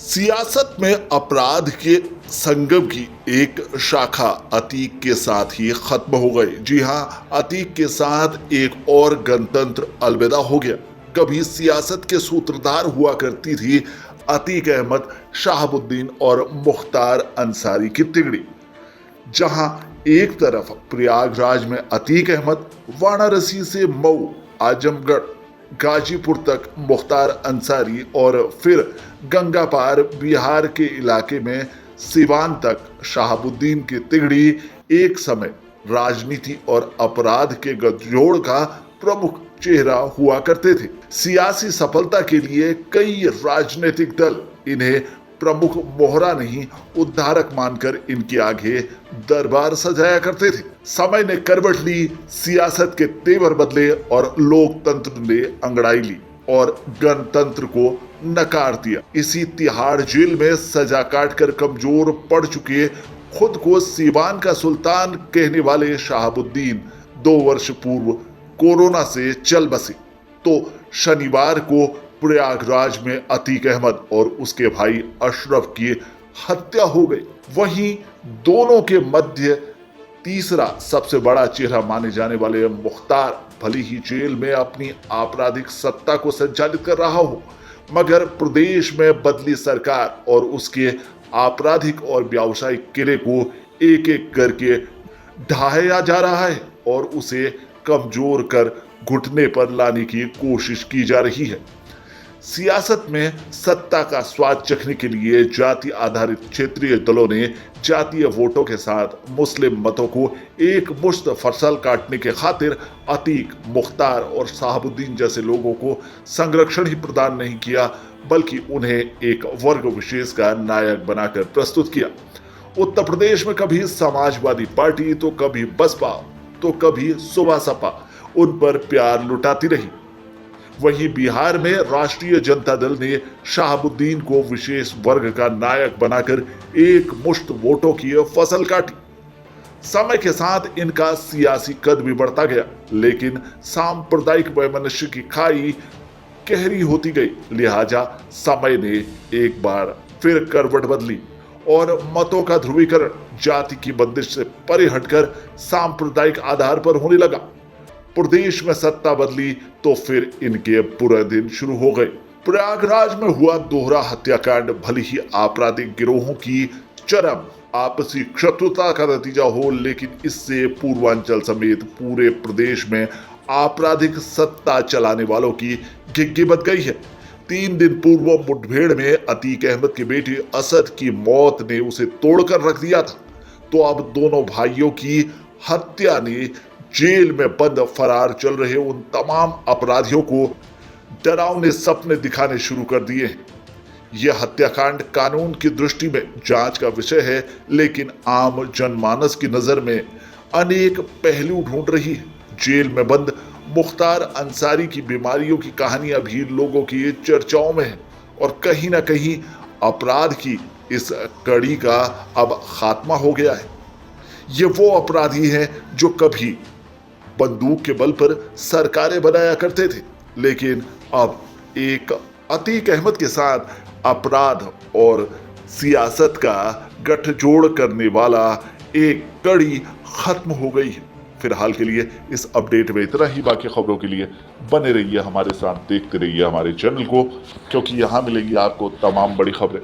सियासत में अपराध के संगम की एक शाखा अतीक के साथ ही खत्म हो गई। जी हां, अतीक के साथ एक और गणतंत्र अलविदा हो गया। कभी सियासत के सूत्रधार हुआ करती थी अतीक अहमद, शहाबुद्दीन और मुख्तार अंसारी की तिगड़ी। जहां एक तरफ प्रयागराज में अतीक अहमद, वाराणसी से मऊ, आजमगढ़, गाजीपुर तक मुख्तार अंसारी और फिर गंगा पार बिहार के इलाके में सिवान तक शहाबुद्दीन की तिगड़ी एक समय राजनीति और अपराध के गठजोड़ का प्रमुख चेहरा हुआ करते थे। सियासी सफलता के लिए कई राजनीतिक दल इन्हें प्रमुख मोहरा नहीं, उद्धारक मानकर इनके आगे दरबार सजाया करते थे। समय ने करवट ली, सियासत के तेवर बदले और लोकतंत्र ने अंगड़ाई ली और गणतंत्र को नकार दिया। इसी तिहाड़ जेल में सजा काटकर कमजोर पड़ चुके, खुद को सीवान का सुल्तान कहने वाले शहाबुद्दीन 2 वर्ष पूर्व कोरोना से चल बसे तो शनिवार को प्रयागराज में अतीक अहमद और उसके भाई अशरफ की हत्या हो गई। वहीं दोनों के मध्य तीसरा सबसे बड़ा चेहरा माने जाने वाले मुख्तार भली ही जेल में अपनी आपराधिक सत्ता को संचालित कर रहा हो, मगर प्रदेश में बदली सरकार और उसके आपराधिक और व्यावसायिक किले को एक एक करके ढाया जा रहा है और उसे कमजोर कर घुटने पर लाने की कोशिश की जा रही है। सियासत में सत्ता का स्वाद चखने के लिए जाति आधारित क्षेत्रीय दलों ने जातीय वोटों के साथ मुस्लिम मतों को एक मुश्त फसल काटने के खातिर अतीक, मुख्तार और शहाबुद्दीन जैसे लोगों को संरक्षण ही प्रदान नहीं किया, बल्कि उन्हें एक वर्ग विशेष का नायक बनाकर प्रस्तुत किया। उत्तर प्रदेश में कभी समाजवादी पार्टी तो कभी बसपा तो कभी सुबह सपा उन पर प्यार लुटाती रही। वहीं बिहार में राष्ट्रीय जनता दल ने शहाबुद्दीन को विशेष वर्ग का नायक बनाकर एक मुश्त वोटों की फसल काटी। समय के साथ इनका सियासी कद भी बढ़ता गया, लेकिन सांप्रदायिक वैमनस्य की खाई गहरी होती गई। लिहाजा समय ने एक बार फिर करवट बदली और मतों का ध्रुवीकरण जाति की बंदिश से परे हटकर सांप्रदायिक आधार पर होने लगा। प्रदेश में सत्ता बदली तो फिर इनके बुरे दिन शुरू हो गए। प्रयागराज में हुआ दोहरा हत्याकांड भले ही आपराधिक गिरोहों की चरम आपसी शत्रुता का नतीजा हो, लेकिन इससे पूर्वांचल समेत पूरे प्रदेश में आपराधिक सत्ता चलाने वालों की घिघी बच गई है। 3 दिन पूर्व मुठभेड़ में अतीक अहमद के बेटे असद की मौत ने उसे तोड़कर रख दिया था, तो अब दोनों भाइयों की हत्या ने जेल में बंद फरार चल रहे उन तमाम अपराधियों को डरावने सपने दिखाने शुरू कर दिए हैं। यह हत्याकांड कानून की दृष्टि में जांच का विषय है, लेकिन आम जनमानस की नजर में अनेक पहलू ढूंढ रही है। जेल में बंद मुख्तार अंसारी की बीमारियों की कहानियां भी लोगों की चर्चाओं में है और कहीं ना कहीं अपराध की इस कड़ी का अब खात्मा हो गया है। ये वो अपराधी हैं जो कभी बंदूक के बल पर सरकारें बनाया करते थे, लेकिन अब एक अतीक अहमद के साथ अपराध और सियासत का गठजोड़ करने वाला एक कड़ी खत्म हो गई है। फिलहाल के लिए इस अपडेट में इतना ही। बाकी खबरों के लिए बने रहिए हमारे साथ, देखते रहिए हमारे चैनल को, क्योंकि यहाँ मिलेंगी आपको तमाम बड़ी खबरें।